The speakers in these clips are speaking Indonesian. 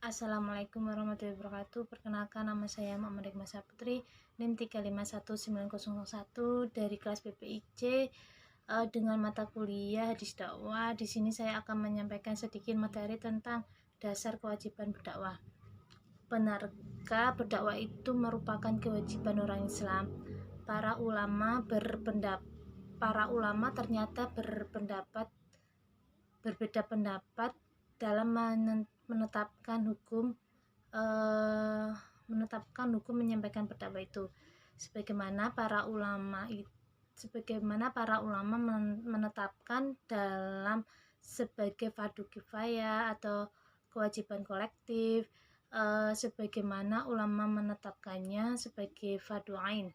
Assalamualaikum warahmatullahi wabarakatuh. Perkenalkan, nama saya Muhammad Hikmah Saputri, NIM 351901 dari kelas PPIC dengan mata kuliah hadis dakwah. Di sini saya akan menyampaikan sedikit materi tentang dasar kewajiban berdakwah. Benarkah berdakwah itu merupakan kewajiban orang Islam? Para ulama ternyata berbeda pendapat dalam menetapkan hukum menyampaikan berdakwah itu. Sebagaimana para ulama menetapkan dalam sebagai fardu kifayah atau kewajiban kolektif, sebagaimana ulama menetapkannya sebagai fardu ain.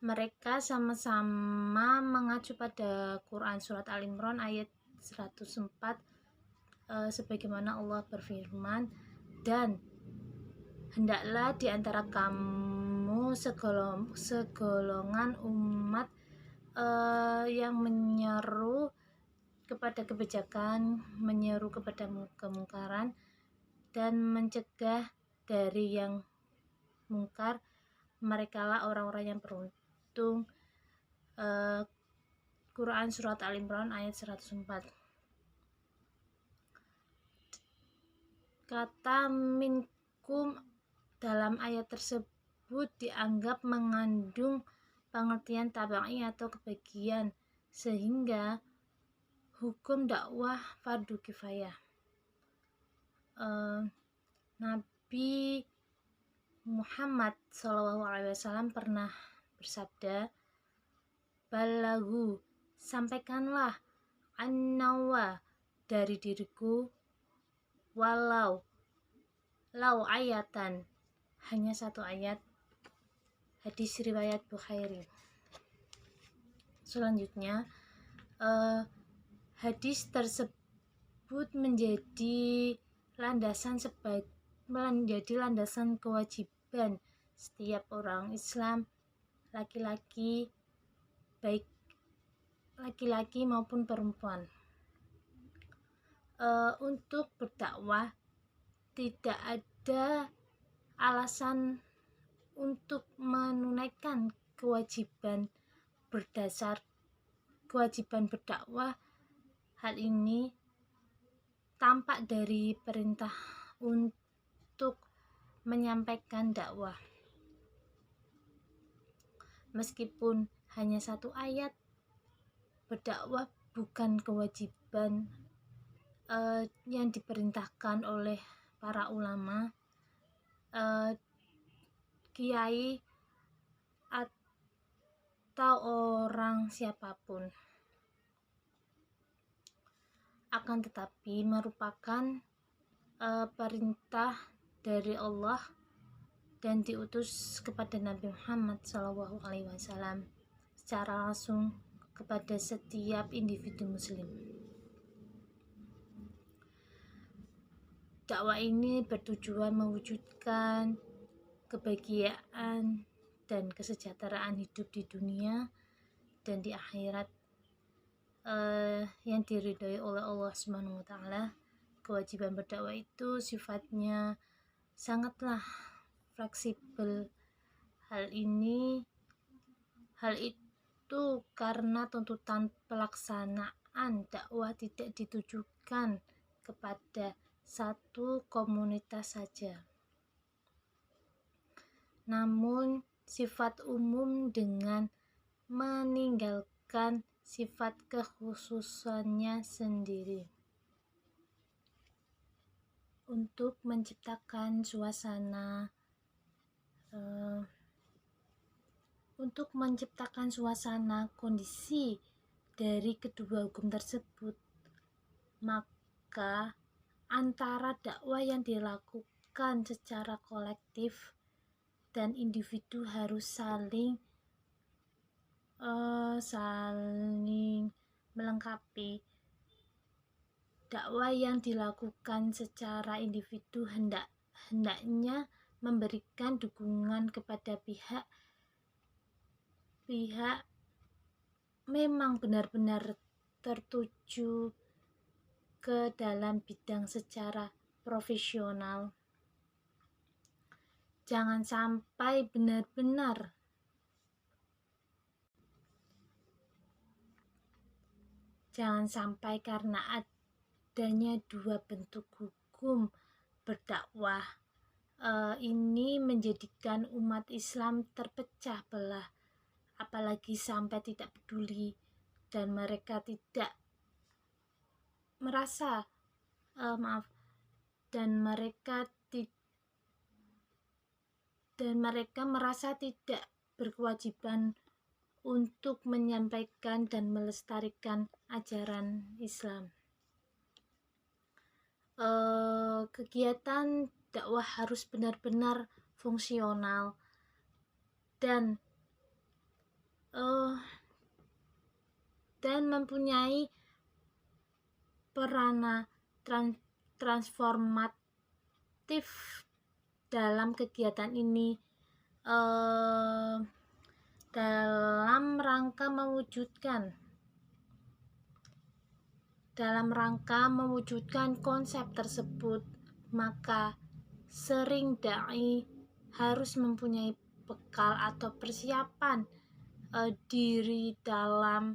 Mereka sama-sama mengacu pada Quran surat Al-Imran ayat 104, sebagaimana Allah berfirman, dan hendaklah di antara kamu segolongan umat yang menyeru kepada kebijakan, menyeru kepada kemungkaran, dan mencegah dari yang mungkar. Merekalah orang-orang yang beruntung. Quran surat Al-Imran ayat 104. Kata minkum dalam ayat tersebut dianggap mengandung pengertian tabai atau kebagian, sehingga hukum dakwah fardu kifayah. Nabi Muhammad SAW pernah bersabda, "Balagu, sampaikanlah an-nawa dari diriku, walau ayatan, hanya satu ayat." Hadis riwayat Bukhari. Selanjutnya, hadis tersebut menjadi landasan kewajiban setiap orang Islam, laki-laki maupun perempuan, untuk berdakwah. Tidak ada alasan untuk menunaikan kewajiban berdakwah. Hal ini tampak dari perintah untuk menyampaikan dakwah. Meskipun hanya satu ayat, berdakwah bukan kewajiban yang diperintahkan oleh para ulama, kiai, atau orang siapapun. Akan tetapi merupakan perintah dari Allah dan diutus kepada Nabi Muhammad SAW secara langsung kepada setiap individu muslim. Dakwah ini bertujuan mewujudkan kebahagiaan dan kesejahteraan hidup di dunia dan di akhirat yang diridhoi oleh Allah SWT. Kewajiban berdakwah itu sifatnya sangatlah fleksibel. Hal itu karena tuntutan pelaksanaan dakwah tidak ditujukan kepada satu komunitas saja, namun sifat umum dengan meninggalkan sifat kekhususannya sendiri. Untuk menciptakan suasana kondisi dari kedua hukum tersebut, maka antara dakwah yang dilakukan secara kolektif dan individu harus saling melengkapi. Dakwah yang dilakukan secara individu hendaknya memberikan dukungan kepada pihak memang benar-benar tertuju ke dalam bidang secara profesional. Jangan sampai karena adanya dua bentuk hukum berdakwah ini menjadikan umat Islam terpecah belah, apalagi sampai tidak peduli dan mereka tidak merasa mereka merasa tidak berkewajiban untuk menyampaikan dan melestarikan ajaran Islam. Kegiatan dakwah harus benar-benar fungsional dan mempunyai peranan transformatif dalam kegiatan ini, dalam rangka mewujudkan konsep tersebut. Maka sering dai harus mempunyai bekal atau persiapan diri dalam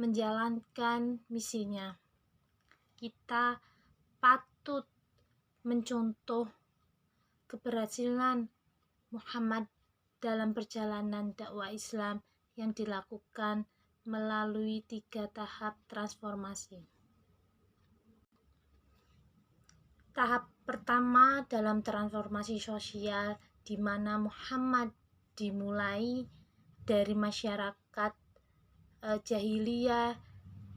menjalankan misinya. Kita patut mencontoh keberhasilan Muhammad dalam perjalanan dakwah Islam yang dilakukan melalui 3 tahap transformasi. Tahap pertama dalam transformasi sosial, di mana Muhammad dimulai dari masyarakat jahiliyah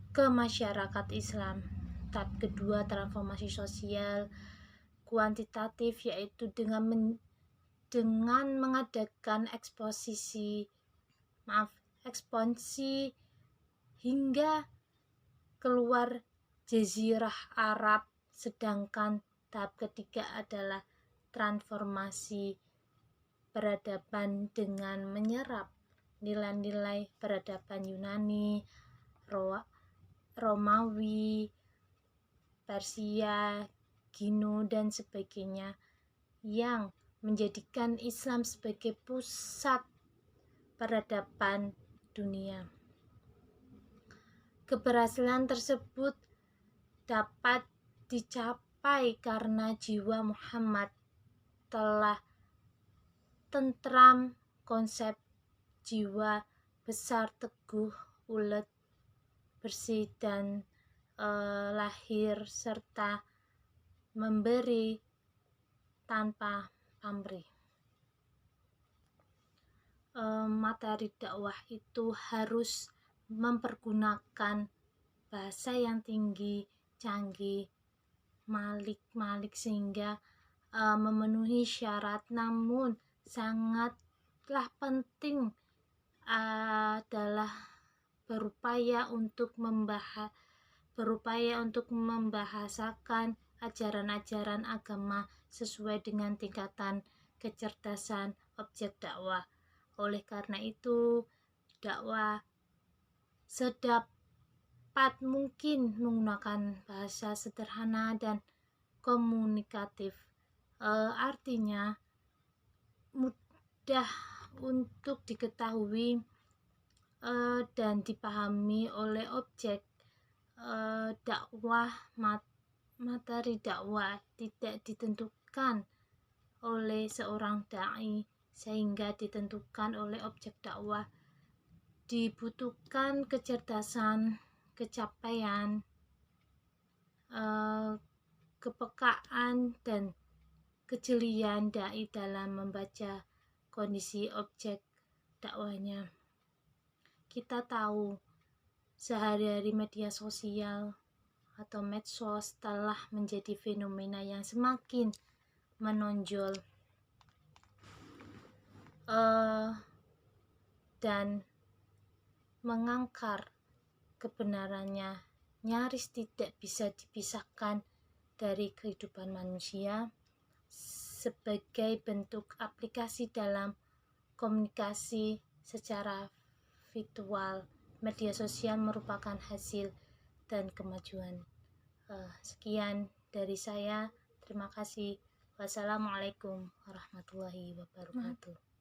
ke masyarakat Islam. Tahap kedua transformasi sosial kuantitatif, yaitu dengan mengadakan ekspansi hingga keluar Jazirah Arab. Sedangkan tahap ketiga adalah transformasi peradaban dengan menyerap nilai-nilai peradaban Yunani, Romawi, Persia, Gino, dan sebagainya, yang menjadikan Islam sebagai pusat peradaban dunia. Keberhasilan tersebut dapat dicapai karena jiwa Muhammad telah tentram, konsep jiwa besar, teguh, ulet, bersih, dan lahir serta memberi tanpa pamrih. Materi dakwah itu harus mempergunakan bahasa yang tinggi, canggih, malik sehingga memenuhi syarat. Namun sangatlah penting adalah berupaya untuk membahasakan ajaran-ajaran agama sesuai dengan tingkatan kecerdasan objek dakwah. Oleh karena itu, dakwah sedapat mungkin menggunakan bahasa sederhana dan komunikatif, artinya mudah untuk diketahui dan dipahami oleh objek dakwah. Materi dakwah tidak ditentukan oleh seorang dai, sehingga ditentukan oleh objek dakwah. Dibutuhkan kecerdasan, kecapaian, kepekaan, dan kejelian dai dalam membaca kondisi objek dakwahnya. Kita tahu sehari-hari media sosial atau medsos telah menjadi fenomena yang semakin menonjol dan mengangkar kebenarannya nyaris tidak bisa dipisahkan dari kehidupan manusia. Sebagai bentuk aplikasi dalam komunikasi secara virtual, media sosial merupakan hasil dan kemajuan. Sekian dari saya. Terima kasih. Wassalamualaikum warahmatullahi wabarakatuh.